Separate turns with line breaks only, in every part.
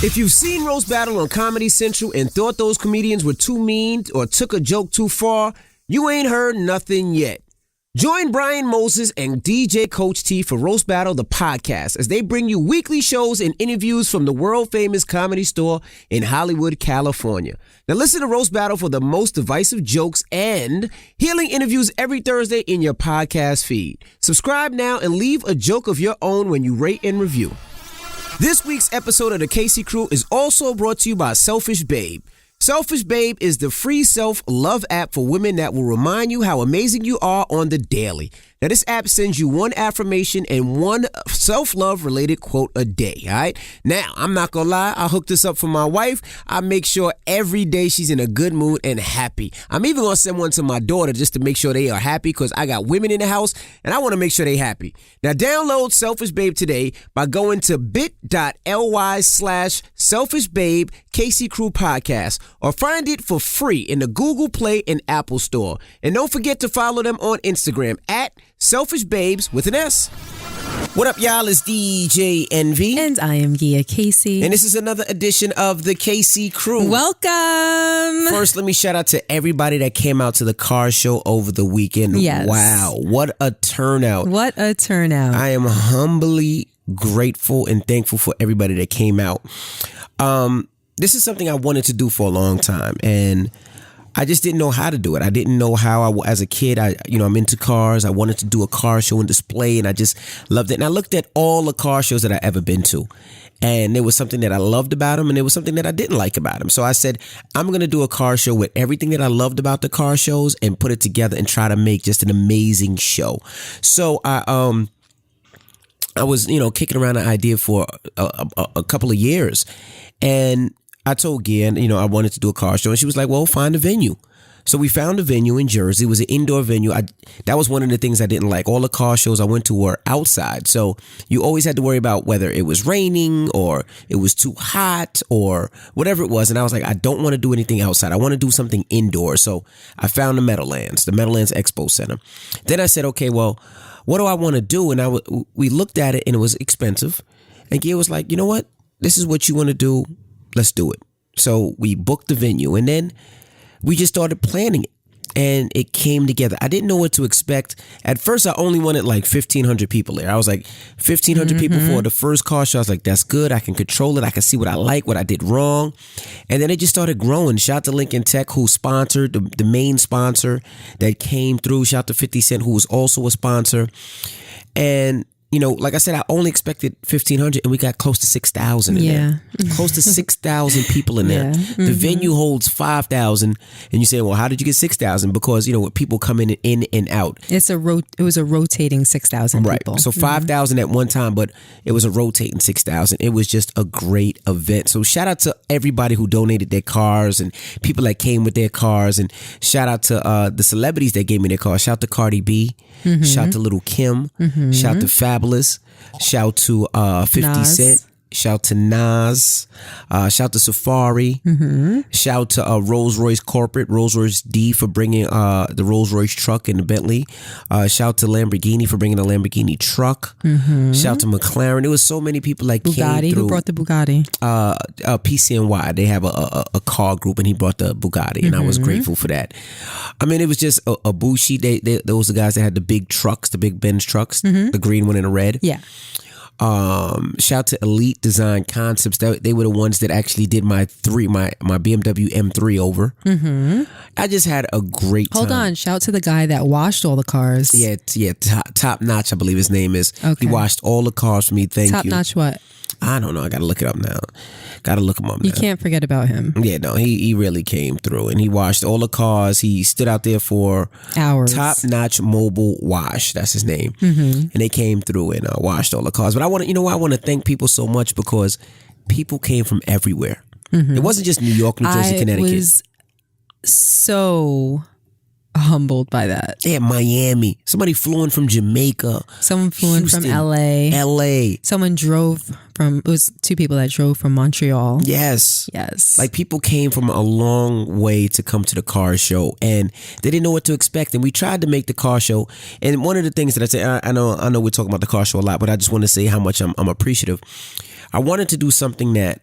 If you've seen Roast Battle on Comedy Central and thought those comedians were too mean or took a joke too far, you ain't heard nothing yet. Join Brian Moses and DJ Coach T for Roast Battle, the podcast, as they bring you weekly shows and interviews from the world-famous Comedy Store in Hollywood, California. Now listen to Roast Battle for the most divisive jokes and healing interviews every Thursday in your podcast feed. Subscribe now and leave a joke of your own when you rate and review. This week's episode of the KC Crew is also brought to you by Selfish Babe. Selfish Babe is the free self-love app for women that will remind you how amazing you are on the daily. Now, this app sends you one affirmation and one self-love related quote a day, all right? Now, I'm not going to lie. I hooked this up for my wife. I make sure every day she's in a good mood and happy. I'm even going to send one to my daughter just to make sure they are happy because I got women in the house and I want to make sure they happy. Now, download Selfish Babe today by going to bit.ly/selfishbabe KC Crew Podcast or find it for free in the Google Play and Apple Store. And don't forget to follow them on Instagram at Selfish Babes with an S. What up, y'all? It's DJ Envy.
And I am Gia Casey.
And this is another edition of the KC Crew.
Welcome.
First, let me shout out to everybody that came out to the car show over the weekend.
Yes.
Wow. What a turnout.
What a turnout.
I am humbly grateful and thankful for everybody that came out. This is something I wanted to do for a long time, and I just didn't know how to do it. I didn't know how. As a kid, I'm into cars. I wanted to do a car show and display, and I just loved it. And I looked at all the car shows that I ever been to, and there was something that I loved about them, and there was something that I didn't like about them. So I said, I'm going to do a car show with everything that I loved about the car shows and put it together and try to make just an amazing show. So I was, kicking around the idea for a couple of years, and I told Gia, I wanted to do a car show, and she was like, well, find a venue. So we found a venue in Jersey. It was an indoor venue. That was one of the things I didn't like. All the car shows I went to were outside. So you always had to worry about whether it was raining or it was too hot or whatever it was. And I was like, I don't want to do anything outside. I want to do something indoor. So I found the Meadowlands Expo Center. Then I said, okay, well, what do I want to do? And we looked at it and it was expensive. And Gia was like, you know what? This is what you want to do. Let's do it. So we booked the venue and then we just started planning it and it came together. I didn't know what to expect. At first, I only wanted like 1,500 people there. I was like 1,500 people for the first car show. I was like, that's good. I can control it. I can see what I like, what I did wrong. And then it just started growing. Shout out to Lincoln Tech, who sponsored, the main sponsor that came through. Shout out to 50 Cent, who was also a sponsor. And like I said, I only expected 1,500 and we got close to 6,000 in there. Close to 6,000 people in there. The venue holds 5,000 and you say, well, how did you get 6,000? Because, with people coming in and out.
It was a rotating 6,000 people.
Right. So 5,000 at one time, but it was a rotating 6,000. It was just a great event. So shout out to everybody who donated their cars and people that came with their cars. And shout out to the celebrities that gave me their cars. Shout out to Cardi B. Shout out to Little Kim. Shout out to Fabulous. Shout to 50
Nas.
Cent. Shout to Nas. Shout to Safari. Shout to Rolls Royce Corporate, Rolls Royce D for bringing the Rolls Royce truck and the Bentley. Shout to Lamborghini for bringing the Lamborghini truck. Shout to McLaren. There was so many people that
Bugatti.
came through.
Who brought the Bugatti?
PCNY. They have a car group and he brought the Bugatti and I was grateful for that. I mean, it was just a Bushi. Those the guys that had the big trucks, the big Benz trucks, the green one and the red.
Yeah.
Shout to Elite Design Concepts. They were the ones that actually did my BMW M3 over. I just had a great time.
Hold on. Shout to the guy that washed all the cars.
Yeah. Top Notch, I believe his name is.
Okay.
He washed all the cars for me. Thank you.
Top Notch what?
I don't know. I got to look it up now.
You can't forget about him.
Yeah, no, he really came through and he washed all the cars. He stood out there for
hours.
Top Notch Mobile Wash. That's his name. And they came through and washed all the cars. But I want to thank people so much because people came from everywhere. It wasn't just New York, New Jersey, Connecticut.
I was so humbled by that.
Yeah, Miami. Somebody flew in from Jamaica.
Someone flew in from
Houston,
LA. Someone drove from, it was two people that drove from Montreal.
Yes.
Like
people came from a long way to come to the car show and they didn't know what to expect. And we tried to make the car show. And one of the things that I say, I know we're talking about the car show a lot, but I just want to say how much I'm appreciative. I wanted to do something that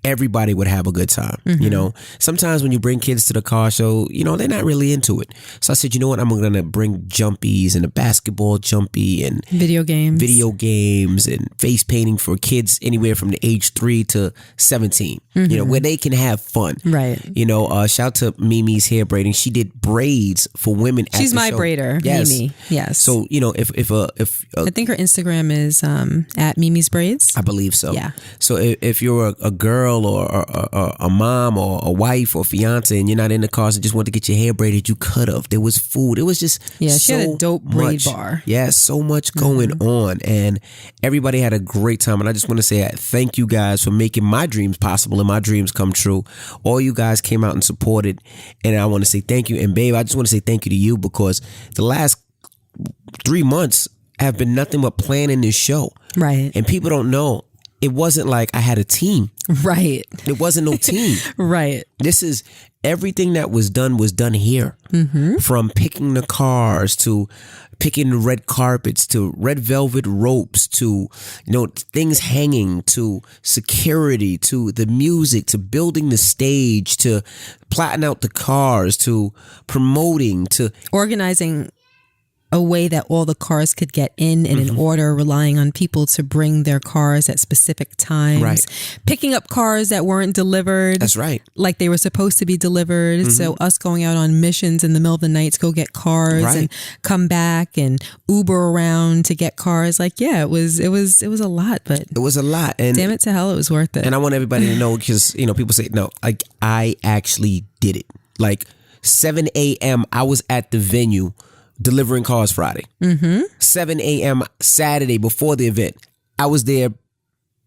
everybody would have a good time. You know, sometimes when you bring kids to the car show, you know, they're not really into it. So I said, you know what, I'm going to bring jumpies and a basketball jumpy and video games and face painting for kids anywhere from the age 3 to 17, you know, where they can have fun.
Right.
You know, shout to Mimi's hair braiding. She did braids for women.
She's my braider,
yes.
Mimi. Yes.
So, you know, if
I think her Instagram is at Mimi's Braids.
I believe so.
Yeah.
So if you're a girl or a mom or a wife or fiance and you're not in the cars and just want to get your hair braided, you could have. There was food. It was just
she had a dope braid bar.
Yeah, so much going on, and everybody had a great time. And I just want to say thank you guys for making my dreams possible and my dreams come true. All you guys came out and supported, and I want to say thank you. And babe, I just want to say thank you to you because the last 3 months have been nothing but planning this show.
Right. And
people don't know. It wasn't like I had a team.
Right.
It wasn't no team.
Right.
This is everything that was done here. From picking the cars to picking the red carpets to red velvet ropes to, you know, things hanging to security to the music to building the stage to plotting out the cars to promoting to
organizing a way that all the cars could get in and in order, relying on people to bring their cars at specific times.
Right.
Picking up cars that weren't delivered.
That's right.
Like they were supposed to be delivered. So us going out on missions in the middle of the night to go get cars and come back and Uber around to get cars. Like, yeah, it was a lot, but
it was a lot. And
damn it to hell, it was worth it.
And I want everybody to know, because, you know, people say, no, like I actually did it. Like 7 a.m. I was at the venue delivering cars Friday. 7 a.m. Saturday before the event, I was there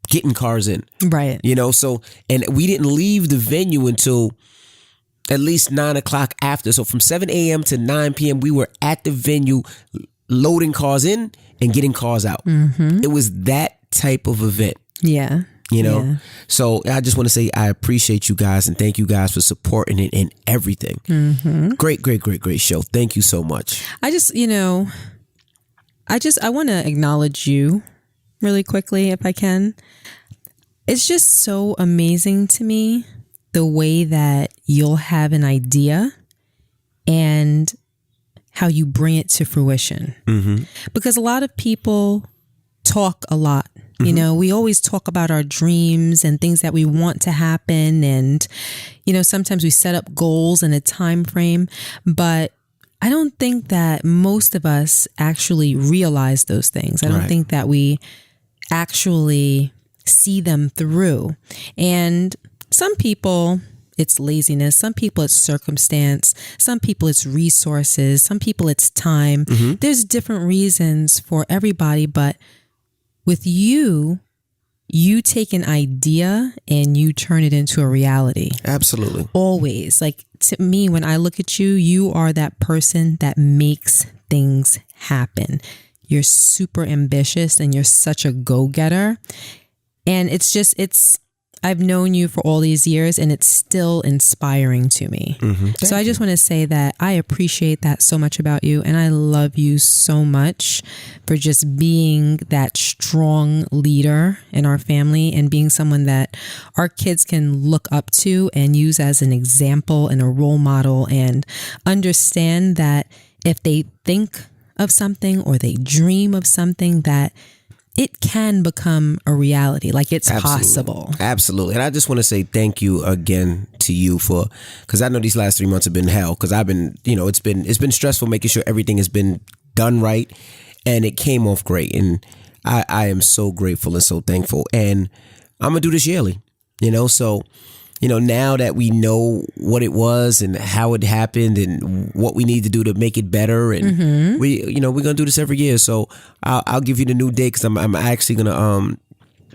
getting cars in.
Right.
You know, so, and we didn't leave the venue until at least 9 o'clock after. So from 7 a.m. to 9 p.m., we were at the venue loading cars in and getting cars out. It was that type of event.
Yeah.
You know, so I just want to say I appreciate you guys and thank you guys for supporting it and everything. Great show. Thank you so much.
I want to acknowledge you really quickly if I can. It's just so amazing to me the way that you'll have an idea and how you bring it to fruition. Because a lot of people talk a lot. You know, we always talk about our dreams and things that we want to happen. And, you know, sometimes we set up goals in a time frame, but I don't think that most of us actually realize those things. I don't think that we actually see them through. And some people, it's laziness. Some people, it's circumstance. Some people, it's resources. Some people, it's time. There's different reasons for everybody, but with you take an idea and you turn it into a reality.
Absolutely.
Always. Like, to me, when I look at you, you are that person that makes things happen. You're super ambitious and you're such a go-getter. And I've known you for all these years and it's still inspiring to me. So I just want to say that I appreciate that so much about you. And I love you so much for just being that strong leader in our family and being someone that our kids can look up to and use as an example and a role model, and understand that if they think of something or they dream of something, that it can become a reality. Like, it's possible.
Absolutely. And I just want to say thank you again to you because I know these last 3 months have been hell, because I've been, you know, it's been stressful making sure everything has been done right, and it came off great. And I am so grateful and so thankful. And I'm going to do this yearly, you know, so, you know, now that we know what it was and how it happened and what we need to do to make it better, and we're going to do this every year. So I'll give you the new date, because I'm actually going to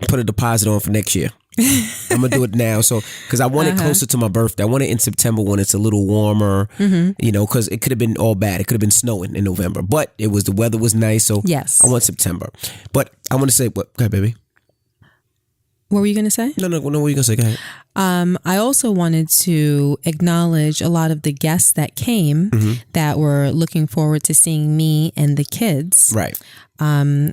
put a deposit on for next year. I'm going to do it now. So, because I want it closer to my birthday. I want it in September when it's a little warmer, you know, because it could have been all bad. It could have been snowing in November, but the weather was nice. So
yes,
I want September. But I want to say, what? Okay, baby.
What were you going to say?
No, what were you going to say? Go ahead.
I also wanted to acknowledge a lot of the guests that came that were looking forward to seeing me and the kids.
Right.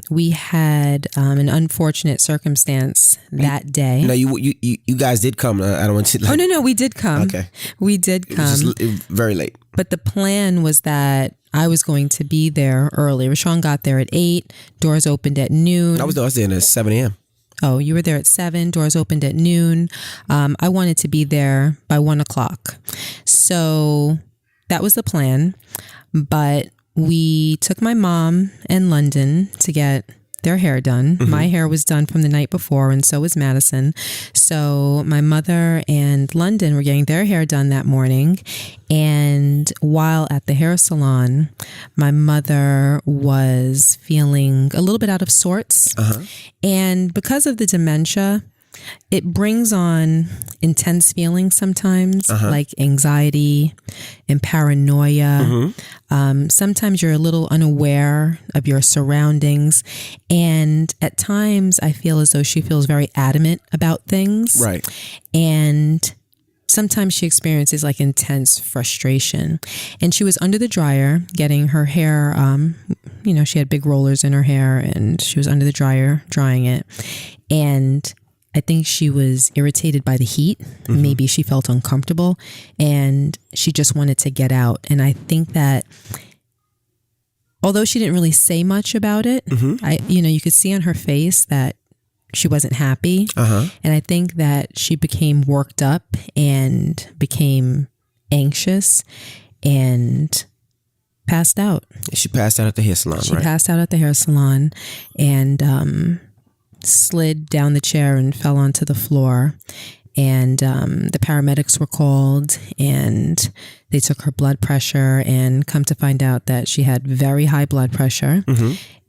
We had an unfortunate circumstance that day.
No, you guys did come. I don't want to.
Oh, no, we did come.
Okay.
We did come.
It was very late.
But the plan was that I was going to be there early. Rashawn got there at 8. Doors opened at noon.
I was there at 7 a.m.
Oh, you were there at 7. Doors opened at noon. I wanted to be there by 1 o'clock. So that was the plan. But we took my mom and London to get their hair done. My hair was done from the night before, and so was Madison. So my mother and London were getting their hair done that morning. And while at the hair salon, my mother was feeling a little bit out of sorts. And because of the dementia, it brings on intense feelings sometimes, like anxiety and paranoia. Sometimes you're a little unaware of your surroundings. And at times I feel as though she feels very adamant about things.
Right.
And sometimes she experiences like intense frustration. And she was under the dryer getting her hair, she had big rollers in her hair, and she was under the dryer drying it. And I think she was irritated by the heat. Maybe she felt uncomfortable and she just wanted to get out. And I think that although she didn't really say much about it, you could see on her face that she wasn't happy. And I think that she became worked up and became anxious and passed out.
She passed out at the hair salon,
She passed out at the hair salon and slid down the chair and fell onto the floor. And the paramedics were called and they took her blood pressure, and come to find out that she had very high blood pressure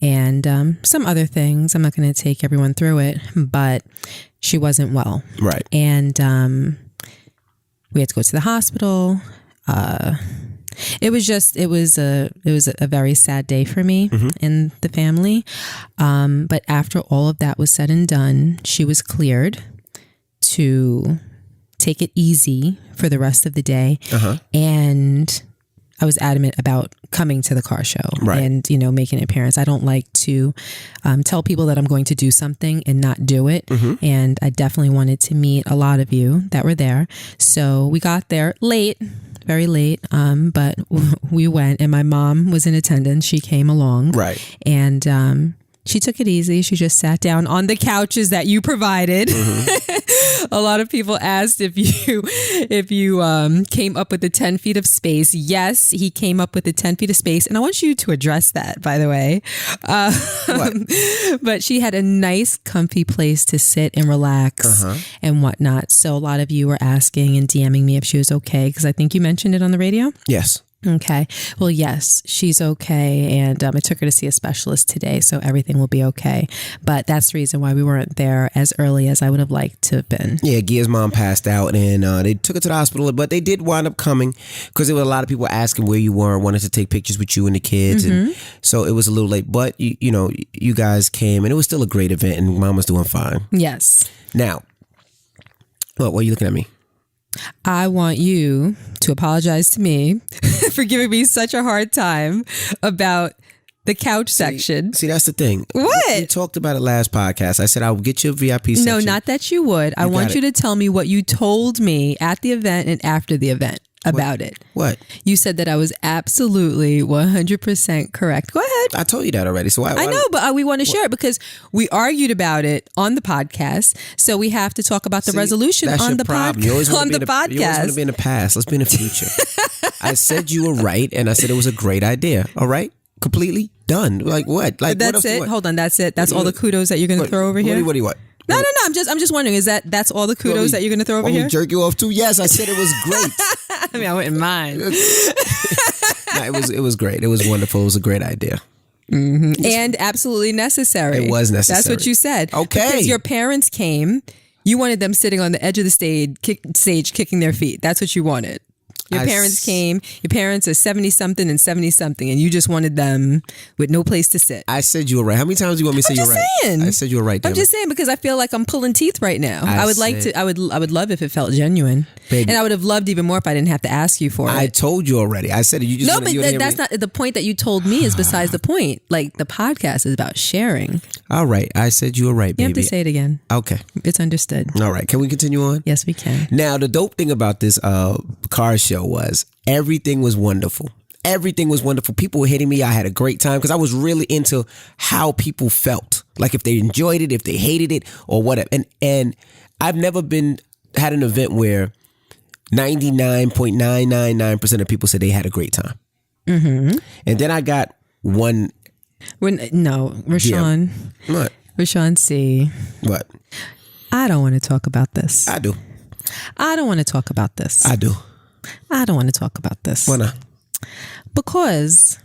and some other things. I'm not going to take everyone through it, but she wasn't well.
Right.
And we had to go to the hospital. It was a very sad day for me and the family. But after all of that was said and done, she was cleared to take it easy for the rest of the day. And I was adamant about coming to the car show and, making an appearance. I don't like to tell people that I'm going to do something and not do it. And I definitely wanted to meet a lot of you that were there. So we got there late. Very late, but we went, and my mom was in attendance. She came along, right, and she took it easy. She just sat down on the couches that you provided. A lot of people asked if you came up with the 10 feet of space. Yes, he came up with the 10 feet of space, and I want you to address that, by the way. But she had a nice, comfy place to sit and relax and whatnot. So a lot of you were asking and DMing me if she was okay, because I think you mentioned it on the radio.
Yes.
Okay. Well, yes, she's okay. And I took her to see a specialist today, so everything will be okay. But that's the reason why we weren't there as early as I would have liked to have been.
Yeah, Gia's mom passed out, and they took her to the hospital, but they did wind up coming because there were a lot of people asking where you were, wanted to take pictures with you and the kids. And so it was a little late, but you guys came, and it was still a great event, and mom was doing fine.
Yes.
Now, why are you looking at me?
I want you to apologize to me for giving me such a hard time about the couch section.
See, that's the thing.
What?
We talked about it last podcast. I said I would get you a VIP section.
No, not that you would. I want you to tell me what you told me at the event and after the event about it.
What?
You said that I was absolutely 100% correct. Go ahead.
I told you that already. So
I know, but we want to share it because we argued about it on the podcast. So we have to talk about the resolution on the podcast.
You always want to be in the past. Let's be in the future. I said you were right, and I said it was a great idea. All right? Completely done. Like what? Like
that's
what else?
It. Hold on. That's it. That's all the kudos that you're going to throw over here.
What do you want?
No. I'm just wondering. That's all the kudos that you're going to throw over here?
Jerk you off too? Yes, I said it was great.
I mean, I wouldn't mind.
No, it was great. It was wonderful. It was a great idea.
And absolutely necessary.
It was necessary.
That's what you said.
Okay.
Because your parents came, you wanted them sitting on the edge of the stage kicking their feet. That's what you wanted. Your parents came. Your parents are 70-something and 70-something, and you just wanted them with no place to sit.
I said you were right. How many times do you want me to say you're right?
Saying.
I said you were right.
I'm just saying because I feel like I'm pulling teeth right now. I would love if it felt genuine.
Baby.
And I would have loved even more if I didn't have to ask you for it.
I told you already. I said it. You just
no, but that's not the point that you told me is besides the point. Like the podcast is about sharing.
All right. I said you were right, baby.
You have to say it again.
Okay.
It's understood.
All right. Can we continue on?
Yes, we can.
Now, the dope thing about this car show was everything was wonderful. Everything was wonderful. People were hitting me. I had a great time because I was really into how people felt. Like if they enjoyed it, if they hated it, or whatever. And I've never had an event where 99.999% of people said they had a great time. Mm-hmm. And then I got one.
Rashawn.
What?
Rashawn C.
What?
I don't want to talk about this.
I do.
I don't want to talk about this.
I do.
I don't want to talk about this.
Why not?
Because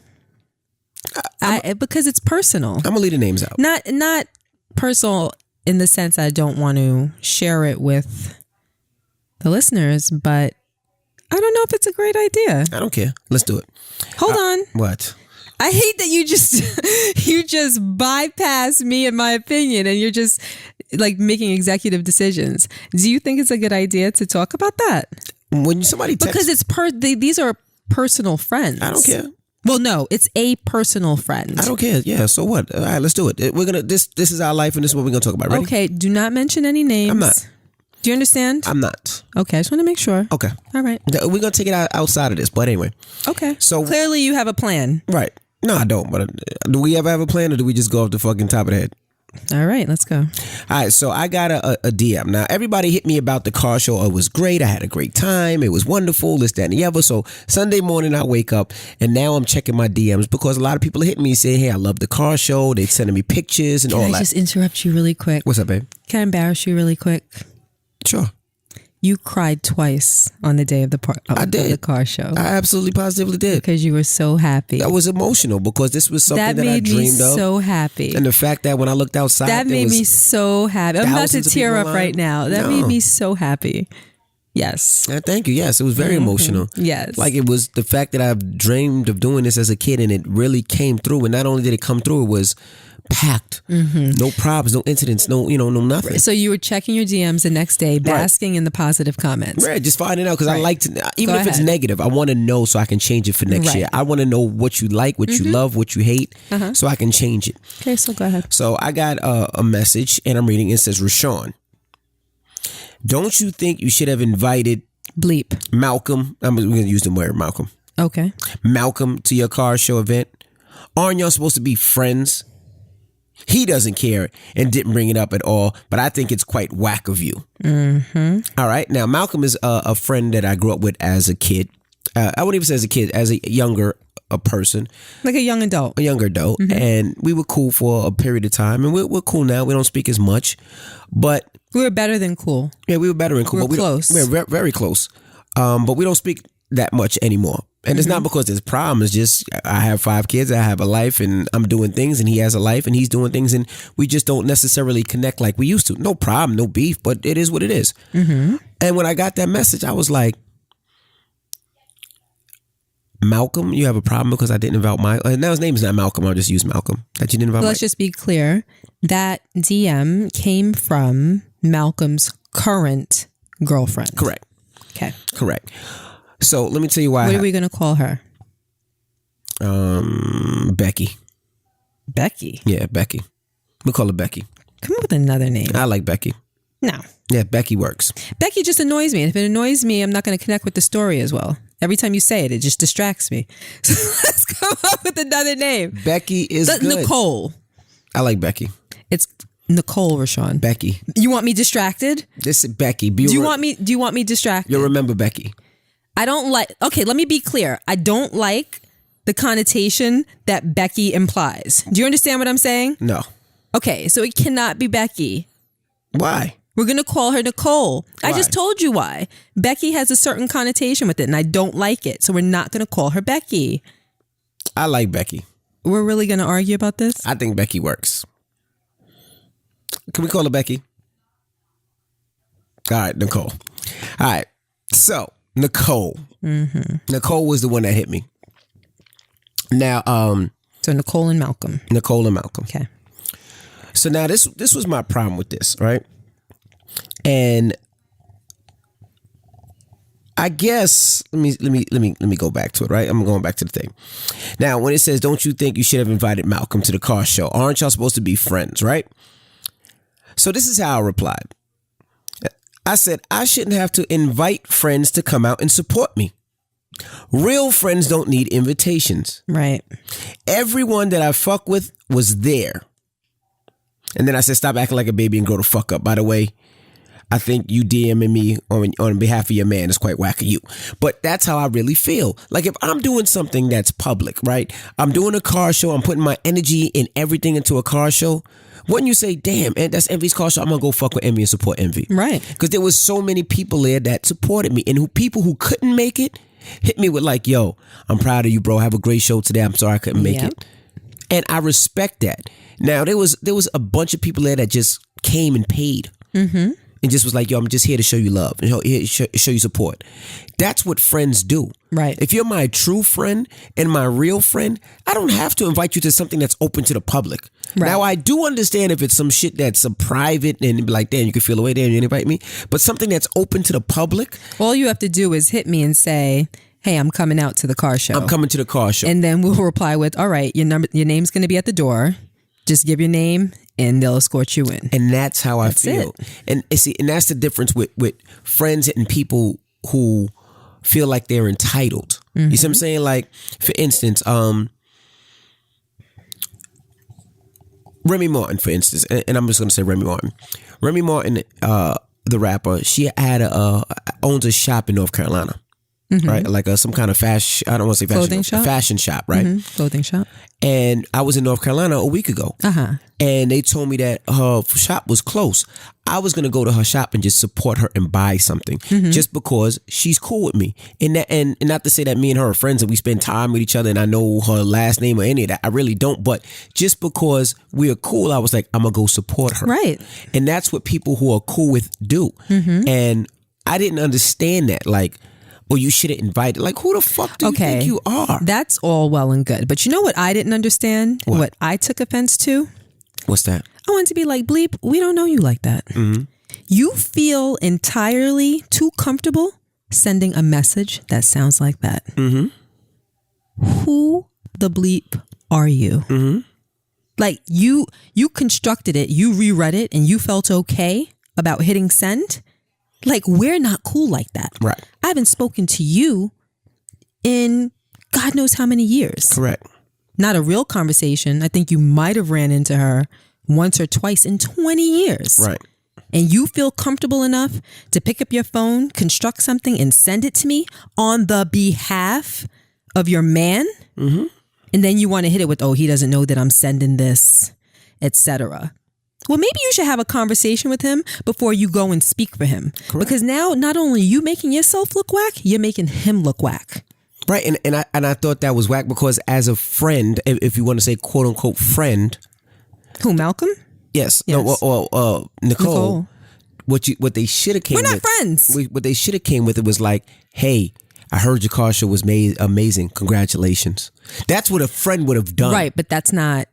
because it's personal. I'm
gonna leave the names out.
Not personal in the sense I don't want to share it with the listeners, but I don't know if it's a great idea.
I don't care. Let's do it.
Hold on.
What?
I hate that you just bypass me and my opinion, and you're just like making executive decisions. Do you think it's a good idea to talk about that?
When somebody texts,
because these are personal friends.
I don't care.
Well, no, it's a personal friend.
I don't care. Yeah, so what? All right, let's do it. We're gonna this is our life, and this is what we're gonna talk about. Ready?
Okay, do not mention any names.
I'm not.
Do you understand?
I'm not.
Okay, I just want to make sure.
Okay.
All right.
We're gonna take it outside of this, but anyway.
Okay.
So
clearly you have a plan.
Right. No, I don't. But do we ever have a plan, or do we just go off the fucking top of the head?
All right, let's go.
All right, so I got a DM. Now, everybody hit me about the car show. It was great. I had a great time. It was wonderful, this, that, and the other. So Sunday morning, I wake up, and now I'm checking my DMs because a lot of people are hitting me saying, hey, I love the car show. They're sending me pictures and all that.
Can I just interrupt you really quick?
What's up, babe?
Can I embarrass you really quick?
Sure.
You cried twice on the day of the the car show.
I absolutely positively did.
Because you were so happy.
I was emotional because this was something that I dreamed of.
That made me so happy.
And the fact that when I looked outside,
that made me so happy. I'm about to tear up right now. That made me so happy. Yes.
Thank you. Yes, it was very emotional.
Yes.
Like it was the fact that I've dreamed of doing this as a kid, and it really came through. And not only did it come through, it was packed. No problems, no incidents, no nothing.
So you were checking your DMs the next day, basking in the positive comments.
Right, just finding out because I like to, even if it's negative, I want to know so I can change it for next year. I want to know what you like, what you love, what you hate, so I can change it.
Okay, so go ahead.
So I got a message, and I'm reading. It says, Rashawn, don't you think you should have invited Malcolm? I'm going to use the word Malcolm.
Okay.
Malcolm to your car show event. Aren't y'all supposed to be friends? He doesn't care and didn't bring it up at all, but I think it's quite whack of you. All right. Now, Malcolm is a friend that I grew up with as a kid. I wouldn't even say as a kid, as a younger person.
Like a young adult.
A younger adult. And we were cool for a period of time. And we're cool now. We don't speak as much. But
we were better than cool.
Yeah, we were better than cool.
We were close.
We're very close. But we don't speak that much anymore. And it's not because there's a problem. It's just I have 5 kids. I have a life, and I'm doing things, and he has a life, and he's doing things, and we just don't necessarily connect like we used to. No problem, no beef, but it is what it is. And when I got that message, I was like, Malcolm, you have a problem because I didn't invite now his name is not Malcolm. I'll just use Malcolm. That you didn't invite.
Let's just be clear. That DM came from Malcolm's current girlfriend.
Correct.
Okay.
Correct. So let me tell you why.
What are we going to call her?
Becky.
Becky?
Yeah, Becky. We call her Becky.
Come up with another name.
I like Becky.
No.
Yeah, Becky works.
Becky just annoys me. And if it annoys me, I'm not going to connect with the story as well. Every time you say it, it just distracts me. So let's come up with another name.
Becky is good.
Nicole.
I like Becky.
It's Nicole, Rashawn.
Becky.
You want me distracted?
This is Becky.
Do you want me distracted?
You'll remember Becky.
I don't like. Okay, let me be clear. I don't like the connotation that Becky implies. Do you understand what I'm saying?
No.
Okay, so it cannot be Becky.
Why?
We're going to call her Nicole.
Why?
I just told you why. Becky has a certain connotation with it, and I don't like it. So we're not going to call her Becky.
I like Becky.
We're really going to argue about this?
I think Becky works. Can we call her Becky? All right, Nicole. All right. So Nicole. Nicole was the one that hit me. Now,
So Nicole and Malcolm.
Nicole and Malcolm.
Okay.
So now this was my problem with this, right? And I guess let me go back to it, right? I'm going back to the thing. Now, when it says, "Don't you think you should have invited Malcolm to the car show? Aren't y'all supposed to be friends, right?" So this is how I replied. I said, I shouldn't have to invite friends to come out and support me. Real friends don't need invitations.
Right.
Everyone that I fuck with was there. And then I said, stop acting like a baby and grow the fuck up. By the way, I think you DMing me on behalf of your man is quite whack of you. But that's how I really feel. Like if I'm doing something that's public, right? I'm doing a car show. I'm putting my energy and everything into a car show. Wouldn't you say, damn, and that's Envy's car show. I'm going to go fuck with Envy and support Envy.
Right.
Because there was so many people there that supported me. And people who couldn't make it hit me with like, yo, I'm proud of you, bro. Have a great show today. I'm sorry I couldn't make it. And I respect that. Now, there was a bunch of people there that just came and paid. Mm-hmm. And just was like, yo, I'm just here to show you love and show you support. That's what friends do.
Right.
If you're my true friend and my real friend, I don't have to invite you to something that's open to the public. Right. Now, I do understand if it's some shit that's a private and be like, damn, you can feel away, damn, you invite me. But something that's open to the public.
All you have to do is hit me and say, hey, I'm coming out to the car show.
I'm coming to the car show.
And then we'll reply with, all right, your name's going to be at the door. Just give your name and they'll escort you in.
And that's how I feel. And see, and that's the difference with friends and people who feel like they're entitled. Mm-hmm. You see what I'm saying? Like, for instance, Remy Martin, for instance, and I'm just going to say Remy Martin. Remy Martin, the rapper, she had owns a shop in North Carolina. Mm-hmm. Right, like some kind of fashion. I don't want to say fashion.
Clothing shop.
Fashion shop, right?
Mm-hmm. Clothing shop.
And I was in North Carolina a week ago, and they told me that her shop was close. I was gonna go to her shop and just support her and buy something, just because she's cool with me. And not to say that me and her are friends and we spend time with each other and I know her last name or any of that. I really don't. But just because we are cool, I was like, I'm gonna go support her.
Right.
And that's what people who are cool with do. Mm-hmm. And I didn't understand that, like. Or you should have invited. Like, who the fuck do you think you are?
That's all well and good. But you know what I didn't understand? What I took offense to?
What's that?
I wanted to be like, Bleep, we don't know you like that. Mm-hmm. You feel entirely too comfortable sending a message that sounds like that. Mm-hmm. Who the bleep are you? Mm-hmm. Like, you constructed it, you reread it, and you felt okay about hitting send? Like, we're not cool like that.
Right.
I haven't spoken to you in God knows how many years.
Correct.
Not a real conversation. I think you might have ran into her once or twice in 20 years.
Right.
And you feel comfortable enough to pick up your phone, construct something, and send it to me on the behalf of your man? Mm-hmm. And then you want to hit it with, oh, he doesn't know that I'm sending this, etc. Well, maybe you should have a conversation with him before you go and speak for him. Correct. Because now not only are you making yourself look whack, you're making him look whack.
Right. And I thought that was whack because as a friend, if you want to say quote unquote friend.
Who, Malcolm?
Yes. No, or Nicole. What they should have came with.
We're not friends.
What they should have came with it was like, hey, I heard your car show was amazing. Congratulations. That's what a friend would have done.
Right. But that's not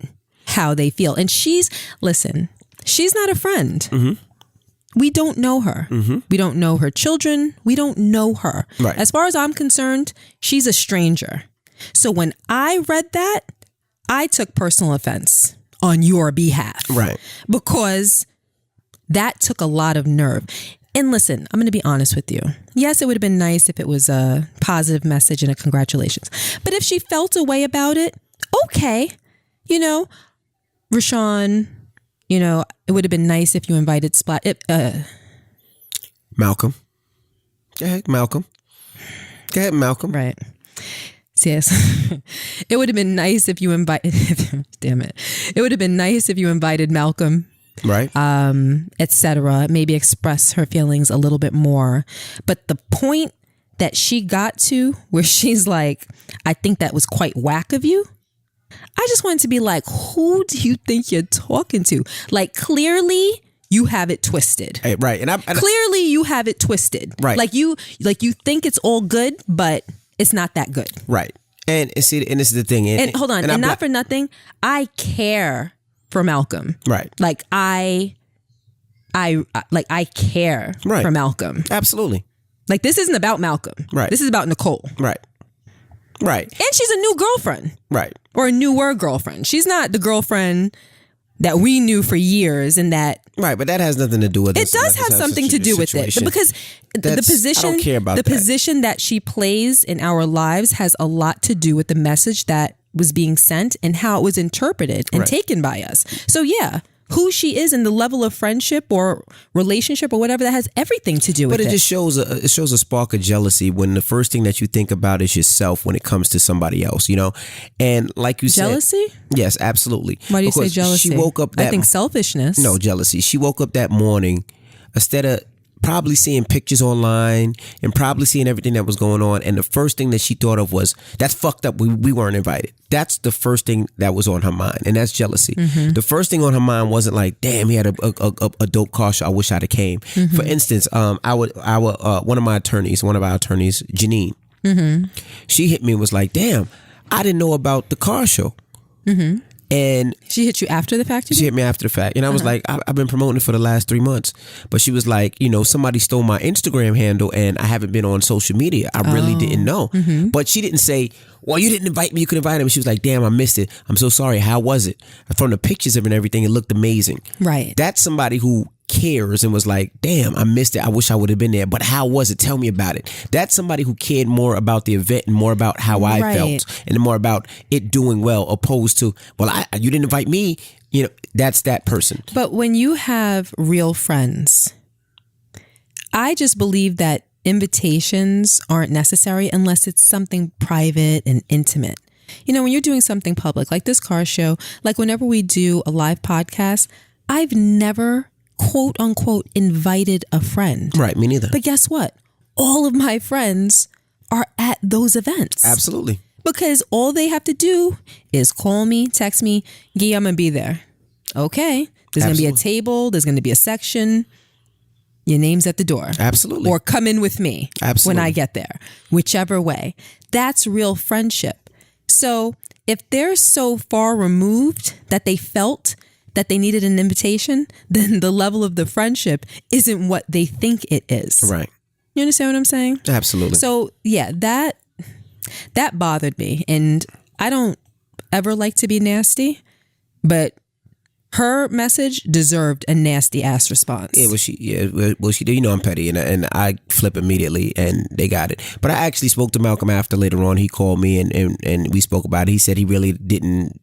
how they feel. And listen. She's not a friend. Mm-hmm. We don't know her. Mm-hmm. We don't know her children. We don't know her.
Right.
As far as I'm concerned, she's a stranger. So when I read that, I took personal offense on your behalf.
Right.
Because that took a lot of nerve. And listen, I'm going to be honest with you. Yes, it would have been nice if it was a positive message and a congratulations. But if she felt a way about it, okay. You know, Rashawn, you know, it would have been nice if you invited
Malcolm. Go ahead, Malcolm.
Right. Yes. It would have been nice if you invited, damn it. It would have been nice if you invited Malcolm.
Right.
Etc. Maybe express her feelings a little bit more. But the point that she got to where she's like, I think that was quite whack of you. I just wanted to be like, who do you think you're talking to? Like, clearly you have it twisted.
Hey, right. And
clearly you have it twisted.
Right.
Like you think it's all good, but it's not that good.
Right. And see, and this is the thing.
And hold on, and not for nothing, I care for Malcolm.
Right.
Like I care for Malcolm.
Absolutely.
Like this isn't about Malcolm.
Right.
This is about Nicole.
Right. Right.
And she's a new girlfriend.
Right.
Or a newer girlfriend. She's not the girlfriend that we knew for years, and that
but that has nothing to do with
it. Does have something to do with it, because the position,
I don't care about
the
that.
position that she plays in our lives has a lot to do with the message that was being sent and how it was interpreted and taken by us. So yeah, who she is and the level of friendship or relationship or whatever, that has everything to do with it.
But it just shows a spark of jealousy when the first thing that you think about is yourself when it comes to somebody else, And like you said,
jealousy?
Yes, absolutely.
Why do you say jealousy?
She woke up
I think selfishness.
No, jealousy. She woke up that morning, instead of probably seeing pictures online and probably seeing everything that was going on, and the first thing that she thought of was, that's fucked up, we weren't invited. That's the first thing that was on her mind, and that's jealousy. Mm-hmm. The first thing on her mind wasn't like, damn, he had a dope car show, I wish I'd have came. Mm-hmm. For instance, one of our attorneys, Janine, she hit me and was like, damn, I didn't know about the car show. Mm-hmm. And
she hit you after the fact?
She hit me after the fact. And I was like, I've been promoting it for the last 3 months. But she was like, somebody stole my Instagram handle and I haven't been on social media. I really didn't know. Mm-hmm. But she didn't say, well, you didn't invite me, you could invite him. She was like, damn, I missed it. I'm so sorry. How was it? From the pictures of it and everything, it looked amazing.
Right.
That's somebody who cares and was like, damn, I missed it. I wish I would have been there. But how was it? Tell me about it. That's somebody who cared more about the event and more about how I felt and more about it doing well, opposed to, well, you didn't invite me. That's that person.
But when you have real friends, I just believe that invitations aren't necessary unless it's something private and intimate. When you're doing something public, like this car show, like whenever we do a live podcast, I've never quote unquote invited a friend.
Right, me neither.
But guess what? All of my friends are at those events.
Absolutely.
Because all they have to do is call me, text me, Gia, I'm going to be there. Okay. There's going to be a table. There's going to be a section. Your name's at the door.
Absolutely.
Or come in with me.
Absolutely.
When I get there. Whichever way. That's real friendship. So if they're so far removed that they felt that they needed an invitation, then the level of the friendship isn't what they think it is.
Right.
You understand what I'm saying?
Absolutely.
So yeah, that bothered me. And I don't ever like to be nasty, but her message deserved a nasty ass response.
Yeah, well, she did. I'm petty, and I flip immediately, and they got it. But I actually spoke to Malcolm after later on. He called me, and we spoke about it. He said he really didn't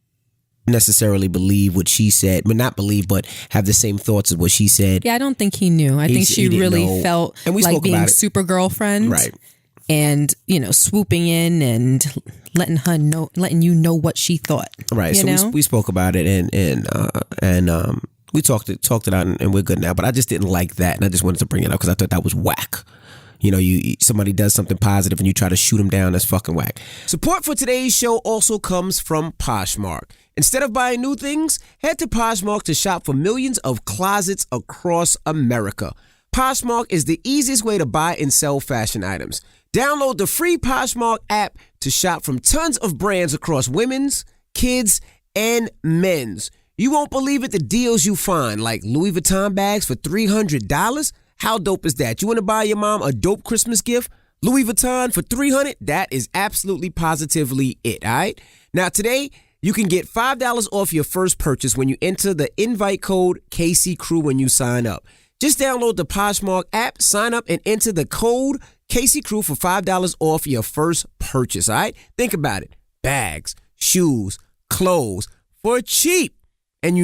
necessarily believe what she said, but not believe, but have the same thoughts as what she said.
Yeah, I don't think he knew. I think she really felt
and we
like
spoke
being
about it.
super girlfriend,
Right?
And swooping in and letting you know what she thought.
Right. So we spoke about it, and we talked it out, and we're good now. But I just didn't like that, and I just wanted to bring it up because I thought that was whack. Somebody does something positive and you try to shoot them down. That's fucking whack. Support for today's show also comes from Poshmark. Instead of buying new things, head to Poshmark to shop for millions of closets across America. Poshmark is the easiest way to buy and sell fashion items. Download the free Poshmark app to shop from tons of brands across women's, kids, and men's. You won't believe it, the deals you find, like Louis Vuitton bags for $300. How dope is that? You want to buy your mom a dope Christmas gift? Louis Vuitton for $300? That is absolutely positively it, all right? Now today, you can get $5 off your first purchase when you enter the invite code KCCrew when you sign up. Just download the Poshmark app, sign up, and enter the code KCCrew for $5 off your first purchase, all right? Think about it. Bags, shoes, clothes for cheap. And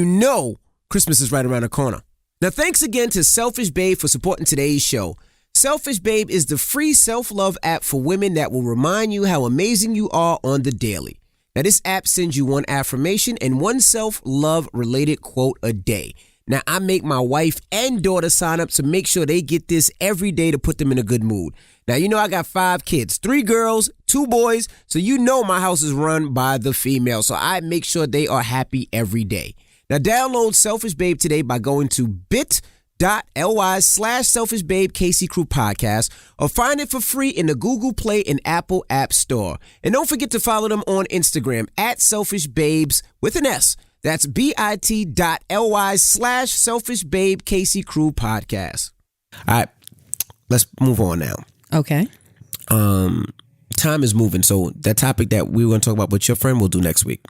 Christmas is right around the corner. Now, thanks again to Selfish Babe for supporting today's show. Selfish Babe is the free self-love app for women that will remind you how amazing you are on the daily. Now, this app sends you one affirmation and one self-love related quote a day. Now, I make my wife and daughter sign up to make sure they get this every day to put them in a good mood. Now, I got 5 kids, 3 girls, 2 boys, so my house is run by the female, so I make sure they are happy every day. Now download Selfish Babe today by going to bit.ly/Selfish Babe KC Crew Podcast or find it for free in the Google Play and Apple App Store. And don't forget to follow them on Instagram at Selfish Babes with an S. That's bit.ly/Selfish Babe KC Crew Podcast. All right, let's move on now.
Okay.
Time is moving, so that topic that we were going to talk about with your friend we'll do next week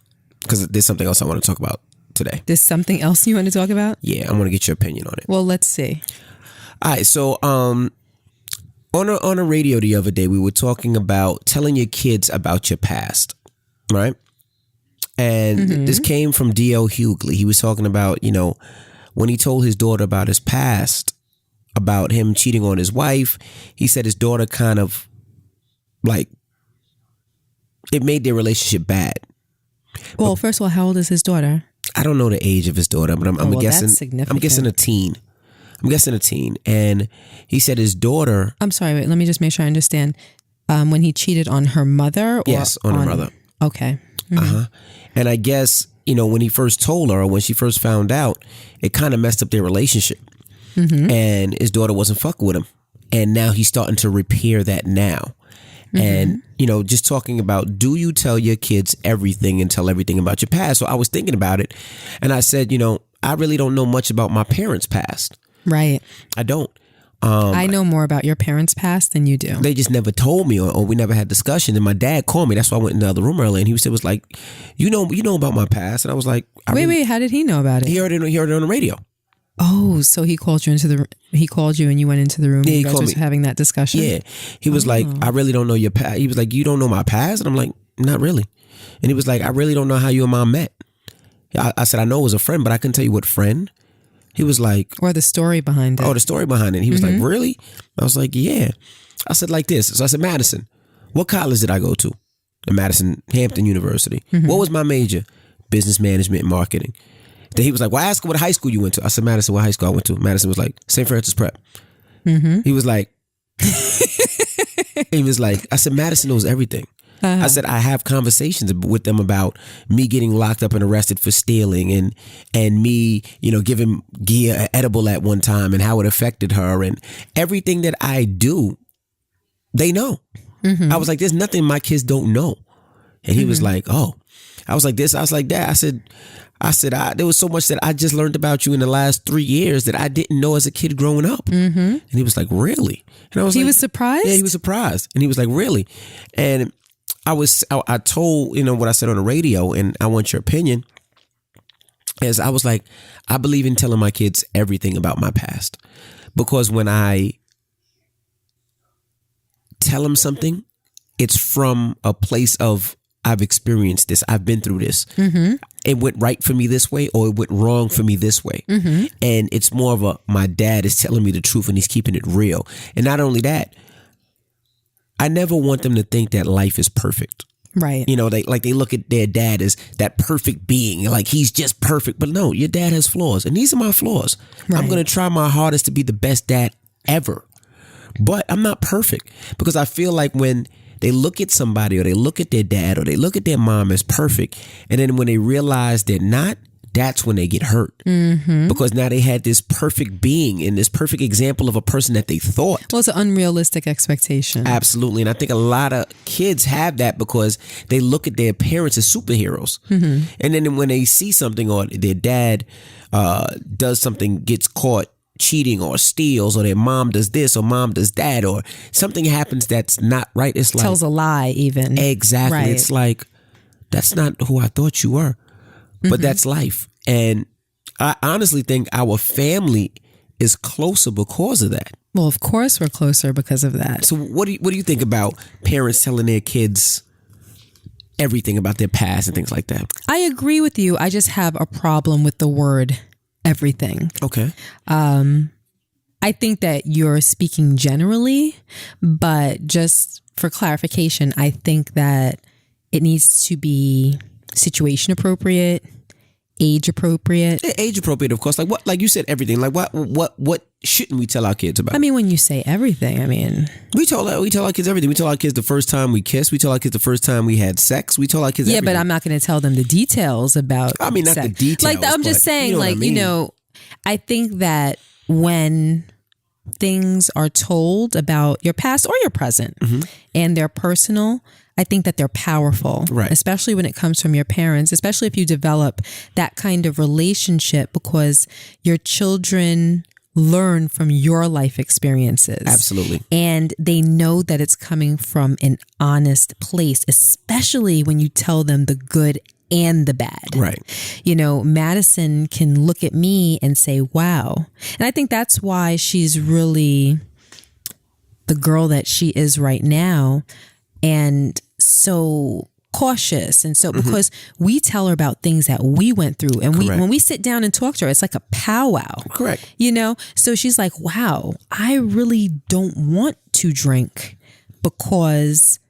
because there's something else I want to talk about today.
There's something else you want to talk about?
Yeah, I want to get your opinion on it.
Well, let's see.
All right, so on a radio the other day, we were talking about telling your kids about your past, right? And this came from D.L. Hughley. He was talking about, when he told his daughter about his past, about him cheating on his wife, he said his daughter kind of it made their relationship bad.
Well, first of all, how old is his daughter?
I don't know the age of his daughter, but I'm guessing.
That's significant.
I'm guessing a teen. And he said his daughter.
I'm sorry, wait, let me just make sure I understand. When he cheated on her mother? Or
yes, on her mother.
Okay.
And I guess, when he first told her, or when she first found out, it kind of messed up their relationship. And his daughter wasn't fucking with him. And now he's starting to repair that now. And, just talking about, do you tell your kids everything and tell everything about your past? So I was thinking about it and I said, I really don't know much about my parents' past.
Right.
I don't.
I know more about your parents' past than you do.
They just never told me or we never had discussion. And my dad called me. That's why I went in the other room earlier. And he was like, you know about my past. And I was like,
wait, how did he know about it?
He heard it on the radio.
Oh, so he called you and you went into the room.
Yeah,
you guys were having that discussion.
Yeah, he was like, I really don't know your past. He was like, you don't know my past, and I'm like, not really. And he was like, I really don't know how you and mom met. I said, I know it was a friend, but I couldn't tell you what friend. He was like,
or the story behind it.
Oh, the story behind it. He was like, really? I was like, yeah. I said like this. So I said, Madison, what college did I go to? At Madison Hampton University. What was my major? Business management and marketing. Then he was like, well, ask what high school you went to. I said, Madison, what high school I went to? Madison was like, St. Francis Prep. He was like, I said, Madison knows everything. I said, I have conversations with them about me getting locked up and arrested for stealing and me, giving Gia an edible at one time and how it affected her and everything that I do, they know. I was like, there's nothing my kids don't know. And he was like, oh. I was like this, I was like that. I said, there was so much that I just learned about you in the last 3 years that I didn't know as a kid growing up. And he was like, really? And I was
he was surprised?
Yeah, he was surprised. And he was like, really? And I told, what I said on the radio, and I want your opinion, is I was like, I believe in telling my kids everything about my past. Because when I tell them something, it's from a place of, I've experienced this. I've been through this. It went right for me this way or it went wrong for me this way. And it's more of my dad is telling me the truth and he's keeping it real. And not only that, I never want them to think that life is perfect.
Right.
They look at their dad as that perfect being. Like he's just perfect. But no, your dad has flaws and these are my flaws. Right. I'm going to try my hardest to be the best dad ever. But I'm not perfect because I feel like when they look at somebody or they look at their dad or they look at their mom as perfect. And then when they realize they're not, that's when they get hurt. Because now they had this perfect being and this perfect example of a person that they thought.
Well, it's an unrealistic expectation.
Absolutely. And I think a lot of kids have that because they look at their parents as superheroes. And then when they see something or their dad does something, gets caught cheating or steals or their mom does this or mom does that or something happens that's not right. It's like
tells a lie even.
Exactly. Right. It's like, that's not who I thought you were, but that's life. And I honestly think our family is closer because of that.
Well, of course we're closer because of that.
So what do you think about parents telling their kids everything about their past and things like that?
I agree with you. I just have a problem with the word everything.
Okay.
I think that you're speaking generally, but just for clarification, I think that it needs to be situation appropriate age appropriate.
Age appropriate, of course. Like what? Like you said, everything. Like what shouldn't we tell our kids about?
I mean, when you say everything, I mean,
we tell our kids everything. We tell our kids the first time we kissed. We tell our kids the first time we had sex. We tell our kids.
Yeah,
everything.
but I'm not going to tell them the details about.
I mean, not
sex.
the details.
Like I'm just saying, I think that when things are told about your past or your present and they're personal, I think that they're powerful,
right?
Especially when it comes from your parents, especially if you develop that kind of relationship, because your children learn from your life experiences.
Absolutely.
And they know that it's coming from an honest place, especially when you tell them the good and the bad.
Right.
Madison can look at me and say, wow. And I think that's why she's really the girl that she is right now. And so cautious. And so because we tell her about things that we went through, and when we sit down and talk to her, it's like a powwow.
Correct.
So she's like, wow, I really don't want to drink because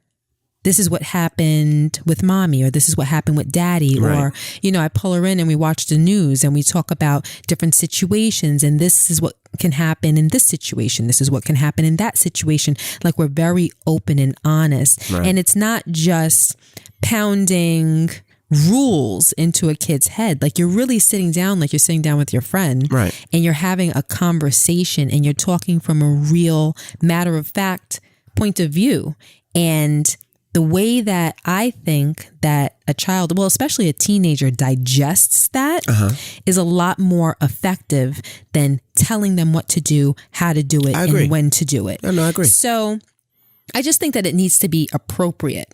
this is what happened with mommy, or this is what happened with daddy. Right. Or, I pull her in and we watch the news and we talk about different situations, and this is what can happen in this situation. This is what can happen in that situation. Like, we're very open and honest. Right. And it's not just pounding rules into a kid's head. Like, you're really sitting down, like you're sitting down with your friend, right? And you're having a conversation and you're talking from a real matter of fact point of view. And the way that I think that a child, well, especially a teenager, digests that is a lot more effective than telling them what to do, how to do it, and when to do it.
No, I agree.
So I just think that it needs to be appropriate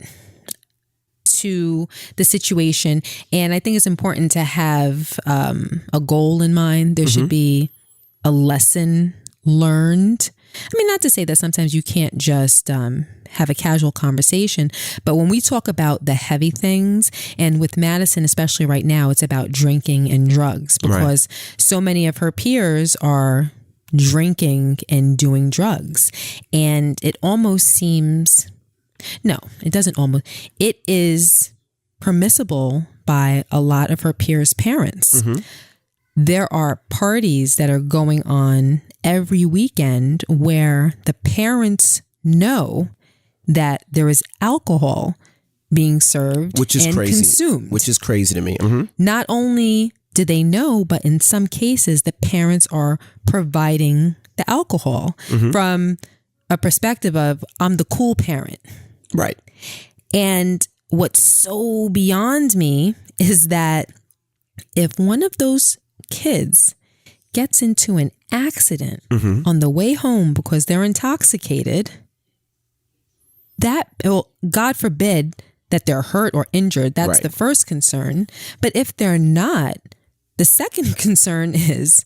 to the situation. And I think it's important to have a goal in mind. There should be a lesson learned. I mean, not to say that sometimes you can't just have a casual conversation, but when we talk about the heavy things, and with Madison, especially right now, it's about drinking and drugs, because so many of her peers are drinking and doing drugs. And it almost seems, no, it doesn't almost, it is permissible by a lot of her peers' parents. There are parties that are going on every weekend where the parents know that there is alcohol being served, which is and
crazy,
consumed.
Which is crazy to me.
Not only do they know, but in some cases, the parents are providing the alcohol from a perspective of, I'm the cool parent.
Right.
And what's so beyond me is that if one of those kids gets into an accident on the way home because they're intoxicated, that, well, God forbid that they're hurt or injured. That's the first concern. But if they're not, the second concern is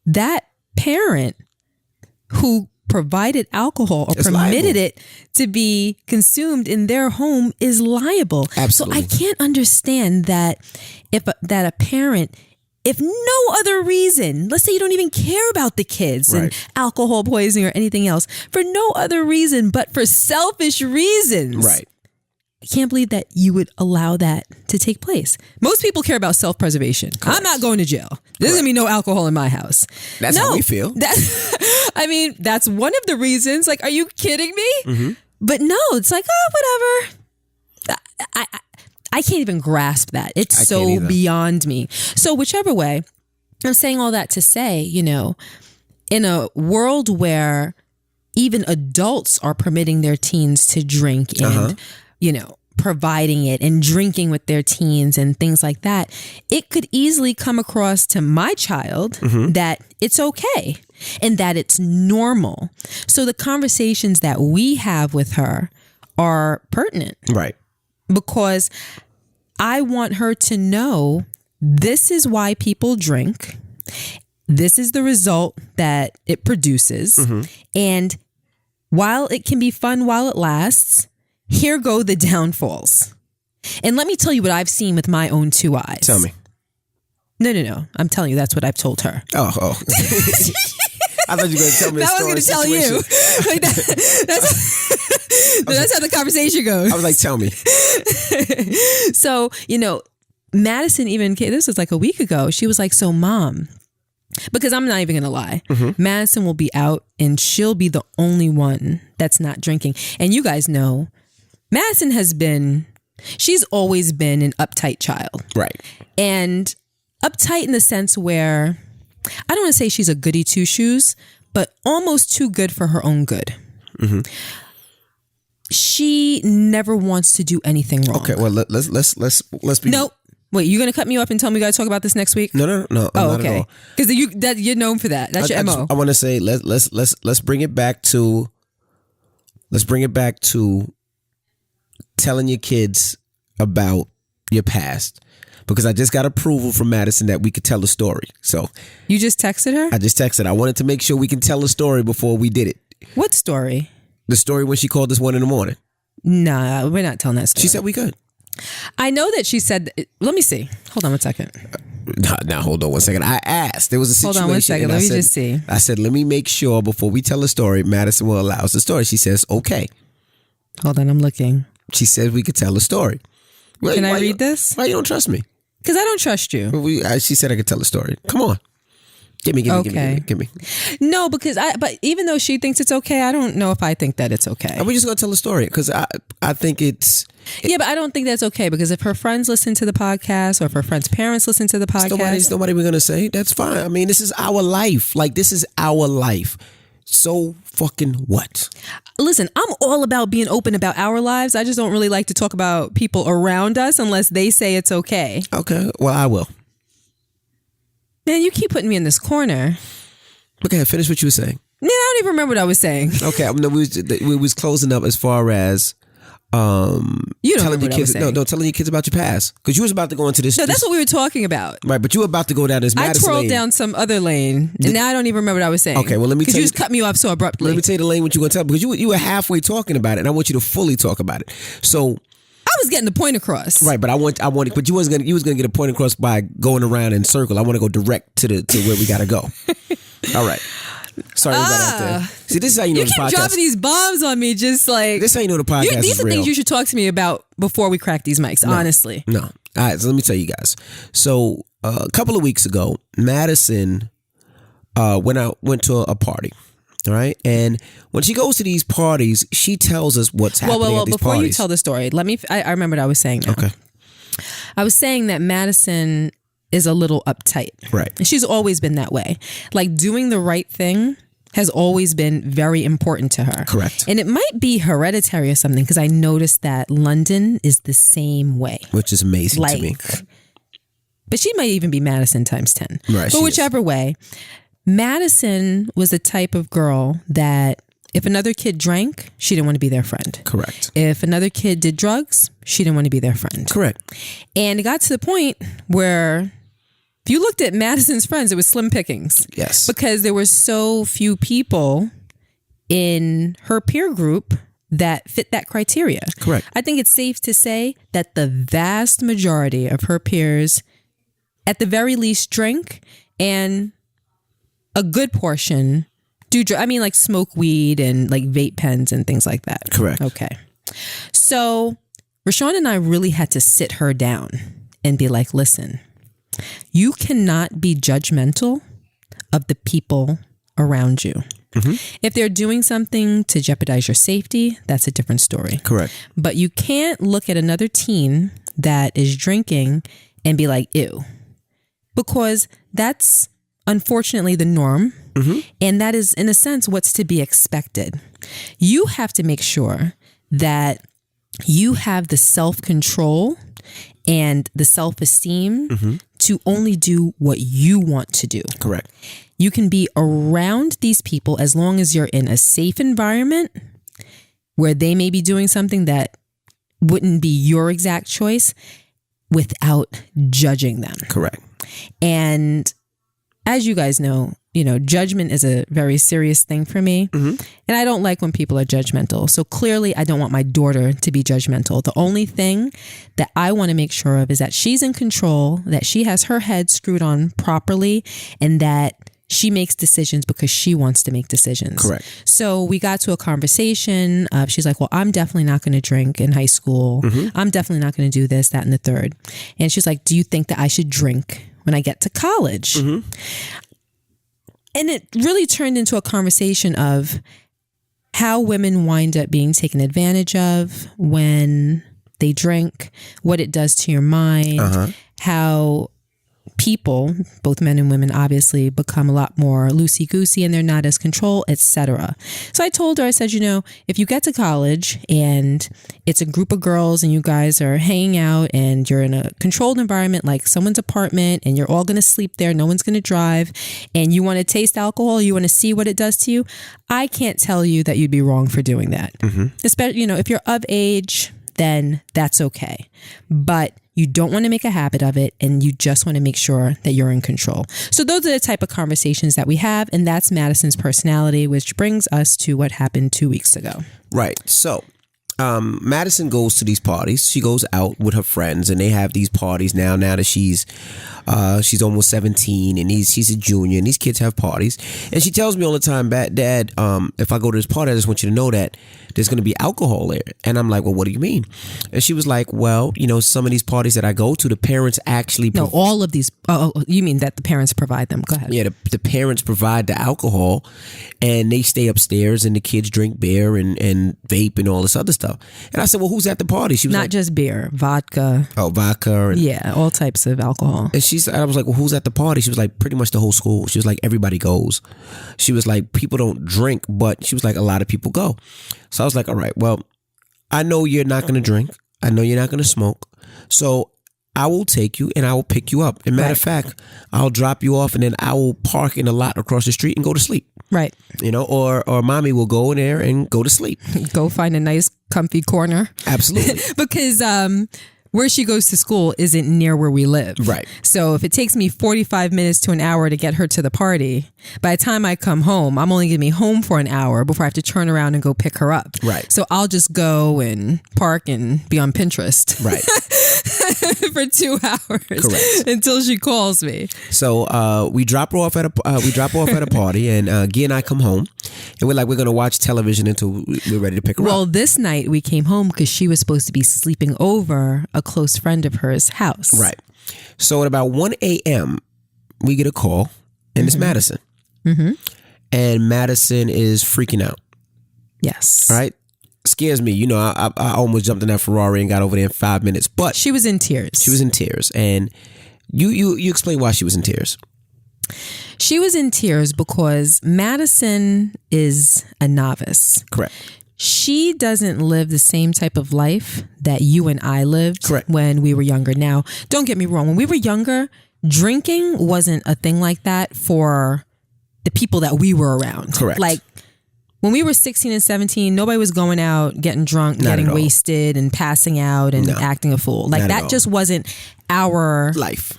that parent who provided alcohol or permitted it to be consumed in their home is liable.
Absolutely.
So I can't understand that that a parent, if no other reason, let's say you don't even care about the kids and alcohol poisoning or anything else, for no other reason but for selfish reasons. Right. I can't believe that you would allow that to take place. Most people care about self-preservation. I'm not going to jail. There's going to be no alcohol in my house.
That's how we feel.
I mean, that's one of the reasons. Like, are you kidding me? But no, it's like, oh, whatever. I can't even grasp that. It's so beyond me. So whichever way, I'm saying all that to say, in a world where even adults are permitting their teens to drink and, providing it and drinking with their teens and things like that, it could easily come across to my child that it's okay and that it's normal. So the conversations that we have with her are pertinent. Right. Because I want her to know this is why people drink. This is the result that it produces. And while it can be fun while it lasts, here go the downfalls. And let me tell you what I've seen with my own two eyes.
Tell me.
No. I'm telling you, that's what I've told her.
Oh. I thought you were going to tell me a story.
I was going to tell you. Like that's how the conversation goes.
I was like, tell me.
So, Madison even came, this was like a week ago. She was like, so Mom, because I'm not even going to lie, Madison will be out and she'll be the only one that's not drinking. And you guys know, Madison she's always been an uptight child.
Right. And
uptight in the sense where, I don't want to say she's a goody two shoes, but almost too good for her own good. Mm-hmm. She never wants to do anything wrong.
Okay, well let's be.
No, wait. You're gonna cut me up and tell me we gotta talk about this next week?
No.
Oh, okay. Because you're known for that. That's your MO.
I want to say let's bring it back to. Let's bring it back to telling your kids about your past. Because I just got approval from Madison that we could tell a story. So
you just texted her?
I just texted. I wanted to make sure we can tell a story before we did it.
What story?
The story when she called us 1 a.m.
Nah, we're not telling that story.
She said we could.
I know that she said. Let me see. Hold on 1 second.
Now hold on 1 second. I asked. There was a situation.
Hold on 1 second. Let me just see.
I said, let me make sure before we tell a story, Madison will allow us the story. She says, okay.
Hold on, I'm looking.
She says we could tell a story.
Can I read this?
Why you don't trust me?
Because I don't trust you.
She said I could tell a story. Come on. Give me. No,
because but even though she thinks it's okay, I don't know if I think that it's okay.
And we're just going to tell a story because I think it's...
Yeah, but I don't think that's okay because if her friends listen to the podcast or if her friends' parents listen to the podcast...
Nobody we're going to say. That's fine. I mean, this is our life. Like, this is our life. So fucking what?
Listen, I'm all about being open about our lives. I just don't really like to talk about people around us unless they say it's okay.
Okay, well, I will.
Man, you keep putting me in this corner.
Okay, finish what you were saying.
Man, I don't even remember what I was saying.
Okay, no, we was closing up as far as
you don't
telling your
what
kids.
I was saying.
Telling your kids about your past because you was about to go into this.
No, that's what we were talking about.
Right, but you were about to go down this Madison
I twirled
lane.
down some other lane, and now I don't even remember what I was saying.
Okay, well let me tell you.
Because you just cut me off so abruptly.
Let me tell you the lane what you gonna tell because you were halfway talking about it, and I want you to fully talk about it. So.
I was getting the point across.
Right, but I want, but you was gonna get a point across by going around in circle. I want to go direct to where we gotta go. All right. Sorry about that. See, this is how you know the podcast.
You keep dropping these bombs on me, just like
this. Is how you know the podcast is real.
These are things you should talk to me about before we crack these mics. Honestly,
no. All right, so let me tell you guys. So a couple of weeks ago, Madison went to a party. All right. And when she goes to these parties, she tells us what's happening at these
before
parties.
You tell the story, I remember what I was saying now.
Okay.
I was saying that Madison is a little uptight.
Right.
And she's always been that way. Like doing the right thing has always been very important to her.
Correct.
And it might be hereditary or something because I noticed that London is the same way.
Which is amazing to me.
But she might even be Madison times 10.
Right.
But whichever way. Madison was the type of girl that if another kid drank, she didn't want to be their friend.
Correct.
If another kid did drugs, she didn't want to be their friend.
Correct.
And it got to the point where if you looked at Madison's friends, it was slim pickings.
Yes.
Because there were so few people in her peer group that fit that criteria.
Correct.
I think it's safe to say that the vast majority of her peers, at the very least, drink, and a good portion do, like smoke weed and like vape pens and things like that.
Correct.
Okay. So Rashawn and I really had to sit her down and be like, listen, you cannot be judgmental of the people around you. Mm-hmm. If they're doing something to jeopardize your safety, that's a different story.
Correct.
But you can't look at another teen that is drinking and be like, ew, because that's unfortunately the norm. Mm-hmm. And that is, in a sense, what's to be expected. You have to make sure that you have the self-control and the self-esteem mm-hmm. to only do what you want to do.
Correct.
You can be around these people as long as you're in a safe environment where they may be doing something that wouldn't be your exact choice without judging them.
Correct.
And as you guys know, judgment is a very serious thing for me. Mm-hmm. And I don't like when people are judgmental. So clearly I don't want my daughter to be judgmental. The only thing that I want to make sure of is that she's in control, that she has her head screwed on properly, and that she makes decisions because she wants to make decisions.
Correct.
So we got to a conversation. She's like, well, I'm definitely not going to drink in high school. I'm definitely not going to do this, that, and the third. And she's like, do you think that I should drink when I get to college? And it really turned into a conversation of how women wind up being taken advantage of when they drink, what it does to your mind, how people, both men and women, obviously become a lot more loosey-goosey and they're not as controlled, etc. So I told her, I said, you know, if you get to college and it's a group of girls and you guys are hanging out and you're in a controlled environment like someone's apartment and you're all going to sleep there, no one's going to drive, and you want to taste alcohol, you want to see what it does to you, I can't tell you that you'd be wrong for doing that. Especially, you know, if you're of age, then that's okay. But you don't want to make a habit of it, and you just want to make sure that you're in control. So those are the type of conversations that we have, and that's Madison's personality, which brings us to what happened 2 weeks ago.
Right. So Madison goes to these parties. She goes out with her friends, and they have these parties now that she's almost 17 and she's a junior, and these kids have parties. And she tells me all the time, Dad, if I go to this party, I just want you to know that there's going to be alcohol there. And I'm like, well, what do you mean? And she was like, well, you know, some of these parties that I go to, the parents actually...
No, all of these... Oh, you mean that the parents provide them. Go ahead.
Yeah, the parents provide the alcohol, and they stay upstairs, and the kids drink beer and vape and all this other stuff. And I said, well, who's at the party? She was
not just beer, vodka.
Oh, vodka. And,
yeah, all types of alcohol.
And I was like, well, who's at the party? She was like, pretty much the whole school. She was like, everybody goes. She was like, people don't drink, but she was like, a lot of people go. So I was like, all right, well, I know you're not going to drink. I know you're not going to smoke. So I will take you and I will pick you up. And matter of fact, I'll drop you off and then I will park in a lot across the street and go to sleep.
Right.
You know, or mommy will go in there and go to sleep.
Go find a nice comfy corner.
Absolutely.
Because where she goes to school isn't near where we live.
Right.
So if it takes me 45 minutes to an hour to get her to the party, by the time I come home, I'm only going to be home for an hour before I have to turn around and go pick her up.
Right.
So I'll just go and park and be on Pinterest.
Right.
For 2 hours.
Correct.
Until she calls me.
So we drop her off at a party, and Gia and I come home, and we're going to watch television until we're ready to pick her up.
Well, this night we came home because she was supposed to be sleeping over a close friend of hers' house.
Right. So at about 1 a.m., we get a call, and it's Madison. And Madison is freaking out.
Yes.
All right. Scares me. You know, I almost jumped in that Ferrari and got over there in 5 minutes. But
she was in tears.
She was in tears. And you explain why she was in tears.
She was in tears because Madison is a novice.
Correct.
She doesn't live the same type of life that you and I lived.
Correct.
When we were younger. Now, don't get me wrong. When we were younger, drinking wasn't a thing like that for the people that we were around.
Correct.
Like, when we were 16 and 17, nobody was going out, getting drunk, getting wasted and passing out and acting a fool. Like, that just wasn't our
life.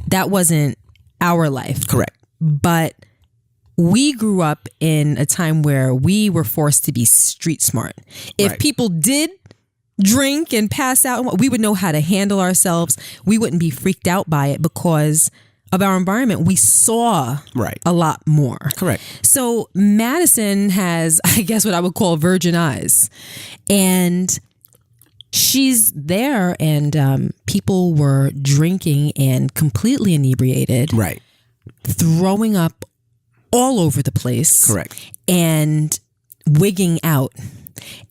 That wasn't our life.
Correct.
But we grew up in a time where we were forced to be street smart. If people did drink and pass out, we would know how to handle ourselves. We wouldn't be freaked out by it because of our environment. We saw a lot more.
Correct.
So Madison has, I guess, what I would call virgin eyes. And she's there and people were drinking and completely inebriated.
Right.
Throwing up all over the place.
Correct.
And wigging out.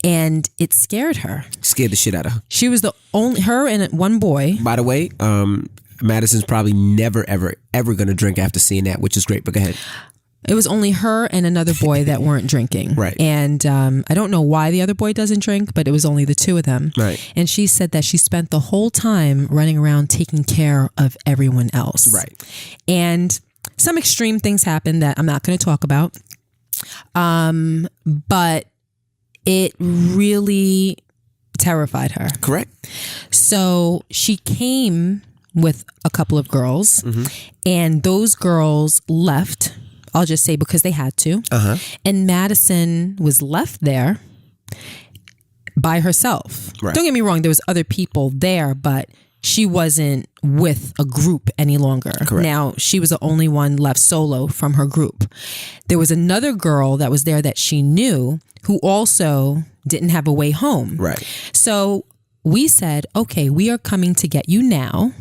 And it scared her.
Scared the shit out of her.
She was the only, her and one boy.
By the way, Madison's probably never, ever, ever going to drink after seeing that, which is great, but go ahead.
It was only her and another boy that weren't drinking.
Right.
And I don't know why the other boy doesn't drink, but it was only the two of them.
Right.
And she said that she spent the whole time running around taking care of everyone else.
Right.
And some extreme things happened that I'm not going to talk about. But it really terrified her.
Correct.
So she came with a couple of girls and those girls left, I'll just say because they had to. And Madison was left there by herself.
Right.
Don't get me wrong, there was other people there, but she wasn't with a group any longer.
Correct.
Now, she was the only one left solo from her group. There was another girl that was there that she knew who also didn't have a way home.
Right.
So we said, okay, we are coming to get you now.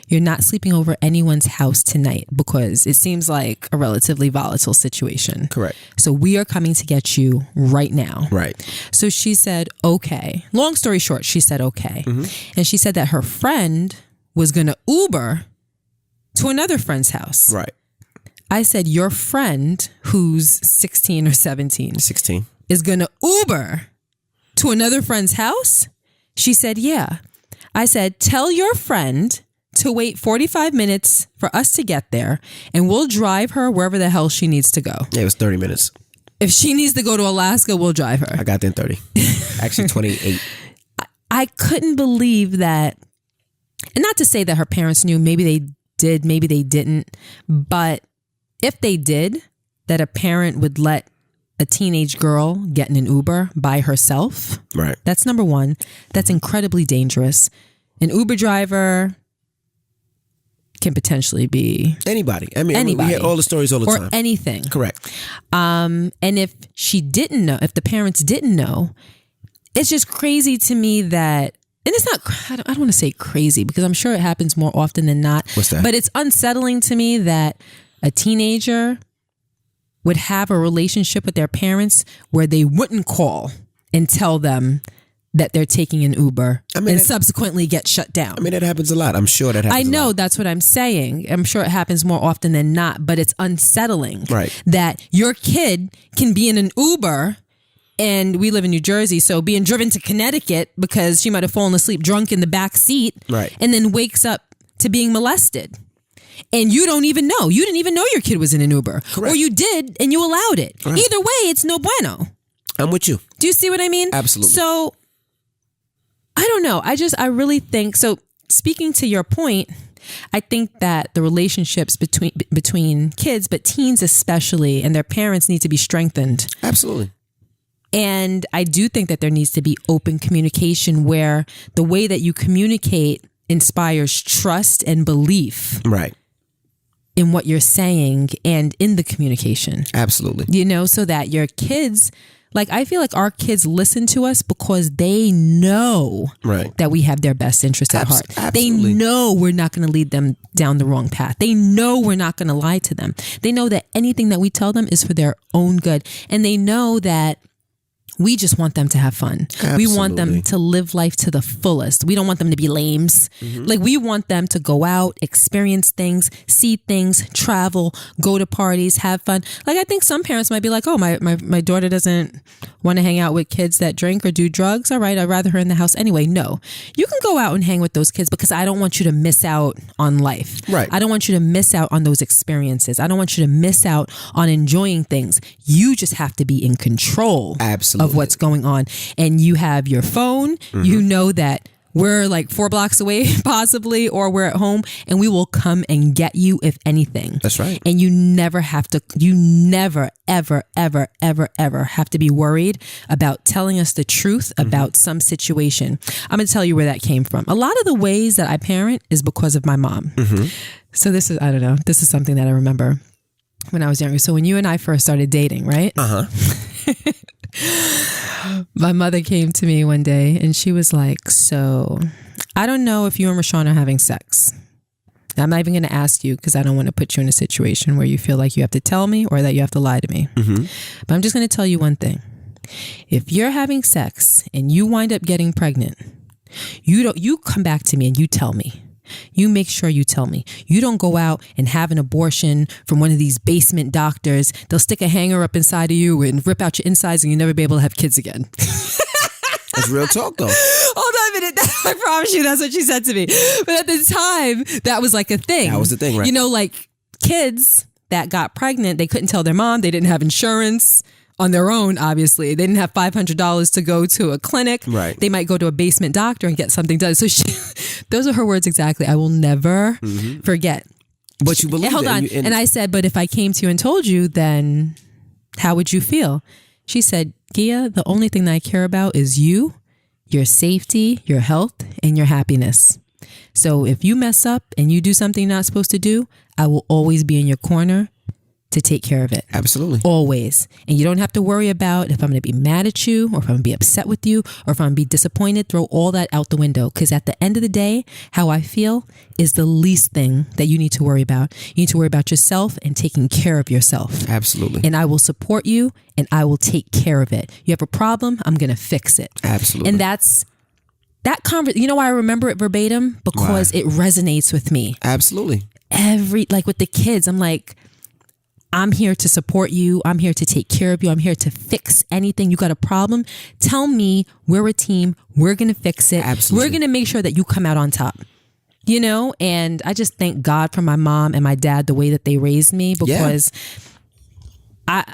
You're not sleeping over anyone's house tonight because it seems like a relatively volatile situation.
Correct.
So we are coming to get you right now.
Right.
So she said, okay. Long story short, she said, okay. And she said that her friend was going to Uber to another friend's house.
Right.
I said, your friend who's 16 or 17
16
is going to Uber to another friend's house? She said, yeah. I said, tell your friend to wait 45 minutes for us to get there and we'll drive her wherever the hell she needs to go.
Yeah, it was 30 minutes.
If she needs to go to Alaska, we'll drive her.
I got there in 30. Actually, 28.
I couldn't believe that. And not to say that her parents knew, maybe they did, maybe they didn't. But if they did, that a parent would let a teenage girl get in an Uber by herself.
Right.
That's number one. That's incredibly dangerous. An Uber driver can potentially be
anybody. I mean,
anybody.
we hear all the stories all the time.
Or anything.
Correct.
And if she didn't know, if the parents didn't know, it's just crazy to me that, and it's not, I don't want to say crazy because I'm sure it happens more often than not.
What's that?
But it's unsettling to me that a teenager would have a relationship with their parents where they wouldn't call and tell them that they're taking an Uber and subsequently get shut down.
I mean, that happens a lot. I'm sure that happens
I know
a lot.
that's what I'm saying. I'm sure it happens more often than not, but it's unsettling that your kid can be in an Uber, and we live in New Jersey, so being driven to Connecticut because she might have fallen asleep drunk in the back seat and then wakes up to being molested. And you don't even know. You didn't even know your kid was in an Uber.
Correct.
Or you did and you allowed it.
Right.
Either way, it's no bueno.
I'm with you.
Do you see what I mean?
Absolutely.
So I don't know. I really think, so speaking to your point, I think that the relationships between kids, but teens especially, and their parents need to be strengthened.
Absolutely.
And I do think that there needs to be open communication where the way that you communicate inspires trust and belief.
Right.
In what you're saying and in the communication.
Absolutely.
You know, so that your kids, like, I feel like our kids listen to us because they know that we have their best interest at heart.
Absolutely.
They know we're not going to lead them down the wrong path. They know we're not going to lie to them. They know that anything that we tell them is for their own good. And they know that we just want them to have fun.
Absolutely.
We want them to live life to the fullest. We don't want them to be lames. Like, we want them to go out, experience things, see things, travel, go to parties, have fun. Like, I think some parents might be like, oh, my daughter doesn't want to hang out with kids that drink or do drugs. All right, I'd rather her in the house anyway. No, you can go out and hang with those kids because I don't want you to miss out on life.
Right.
I don't want you to miss out on those experiences. I don't want you to miss out on enjoying things. You just have to be in control.
Absolutely.
Of what's going on. And you have your phone. You know that we're like 4 blocks away possibly, or we're at home, and we will come and get you if anything.
That's right.
And you never ever, ever, ever, ever have to be worried about telling us the truth about some situation. I'm going to tell you where that came from. A lot of the ways that I parent is because of my mom. So this is, I don't know, this is something that I remember when I was younger. So when you and I first started dating, right? My mother came to me one day and she was like, so I don't know if you and Rashawn are having sex. I'm not even going to ask you because I don't want to put you in a situation where you feel like you have to tell me or that you have to lie to me. But I'm just going to tell you one thing. If you're having sex and you wind up getting pregnant, you come back to me and you tell me. You make sure you tell me. You don't go out and have an abortion from one of these basement doctors. They'll stick a hanger up inside of you and rip out your insides and you'll never be able to have kids again.
That's real talk, though.
Hold on a minute. I promise you that's what she said to me. But at the time, that was like a thing.
That was the thing, right?
You know, like kids that got pregnant, they couldn't tell their mom. They didn't have insurance on their own, obviously. They didn't have $500 to go to a clinic.
Right.
They might go to a basement doctor and get something done. So those are her words exactly. I will never forget.
But you believe
and hold on. And I said, but if I came to you and told you, then how would you feel? She said, Gia, the only thing that I care about is you, your safety, your health, and your happiness. So if you mess up and you do something you're not supposed to do, I will always be in your corner to take care of it.
Absolutely.
Always. And you don't have to worry about if I'm going to be mad at you or if I'm going to be upset with you or if I'm going to be disappointed. Throw all that out the window. Because at the end of the day, how I feel is the least thing that you need to worry about. You need to worry about yourself and taking care of yourself.
Absolutely.
And I will support you and I will take care of it. You have a problem, I'm going to fix it.
Absolutely.
And that's that conversation. You know why I remember it verbatim? Because it resonates with me.
Absolutely.
Like with the kids, I'm like, I'm here to support you. I'm here to take care of you. I'm here to fix anything. You got a problem? Tell me. We're a team. We're going to fix it.
Absolutely.
We're going to make sure that you come out on top. You know, and I just thank God for my mom and my dad, the way that they raised me, because I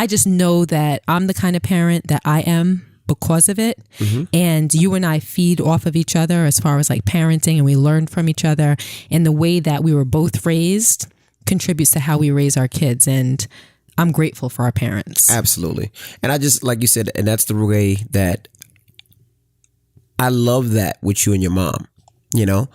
just know that I'm the kind of parent that I am because of it. Mm-hmm. And you and I feed off of each other as far as like parenting, and we learn from each other, and the way that we were both raised contributes to how we raise our kids. And I'm grateful for our parents.
Absolutely. And I just, like you said, and that's the way that I love that with you and your mom, you know,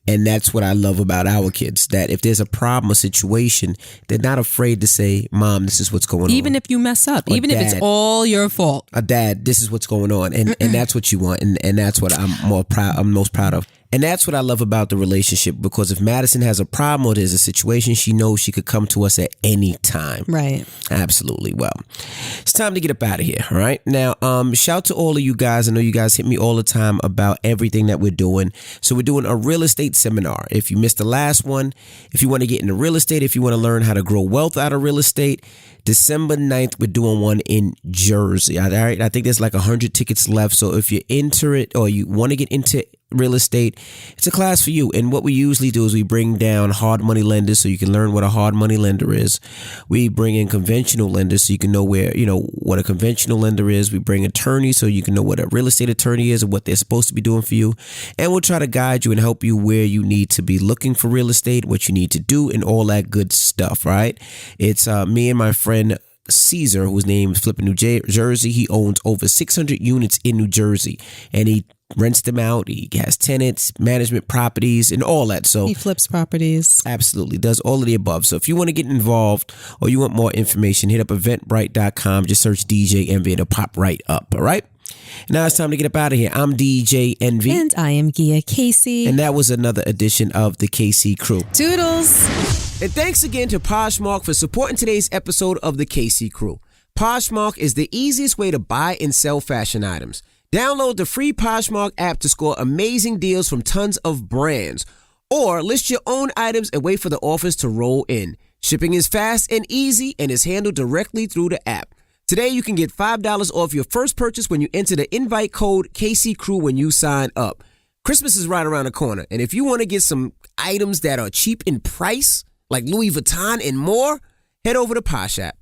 and that's what I love about our kids, that if there's a problem or situation, they're not afraid to say, Mom, this is what's going on.
Even if you mess up,
Or
even
Dad,
if it's all your fault.
Dad, this is what's going on. And that's what you want. And that's what I'm most proud of. And that's what I love about the relationship, because if Madison has a problem or there's a situation, she knows she could come to us at any time.
Right.
Absolutely. Well, it's time to get up out of here. All right. Now, shout to all of you guys. I know you guys hit me all the time about everything that we're doing. So we're doing a real estate seminar. If you missed the last one, if you want to get into real estate, if you want to learn how to grow wealth out of real estate, December 9th, we're doing one in Jersey. All right. I think there's like 100 tickets left. So if you're into it or you want to get into real estate, it's a class for you. And what we usually do is we bring down hard money lenders so you can learn what a hard money lender is. We bring in conventional lenders so you can know what a conventional lender is. We bring attorneys so you can know what a real estate attorney is and what they're supposed to be doing for you. And we'll try to guide you and help you where you need to be looking for real estate, what you need to do, and all that good stuff, right? It's me and my friend Caesar, whose name is Flipping New Jersey. He owns over 600 units in New Jersey, and he rents them out. He has tenants, management properties, and all that. So
he flips properties.
Absolutely. Does all of the above. So if you want to get involved or you want more information, hit up eventbrite.com. Just search DJ Envy. It'll pop right up. All right. Now it's time to get up out of here. I'm DJ Envy.
And I am Gia Casey.
And that was another edition of the KC Crew.
Toodles.
And thanks again to Poshmark for supporting today's episode of the KC Crew. Poshmark is the easiest way to buy and sell fashion items. Download the free Poshmark app to score amazing deals from tons of brands. Or list your own items and wait for the offers to roll in. Shipping is fast and easy and is handled directly through the app. Today you can get $5 off your first purchase when you enter the invite code KCCrew when you sign up. Christmas is right around the corner, and if you want to get some items that are cheap in price, like Louis Vuitton and more, head over to Posh App.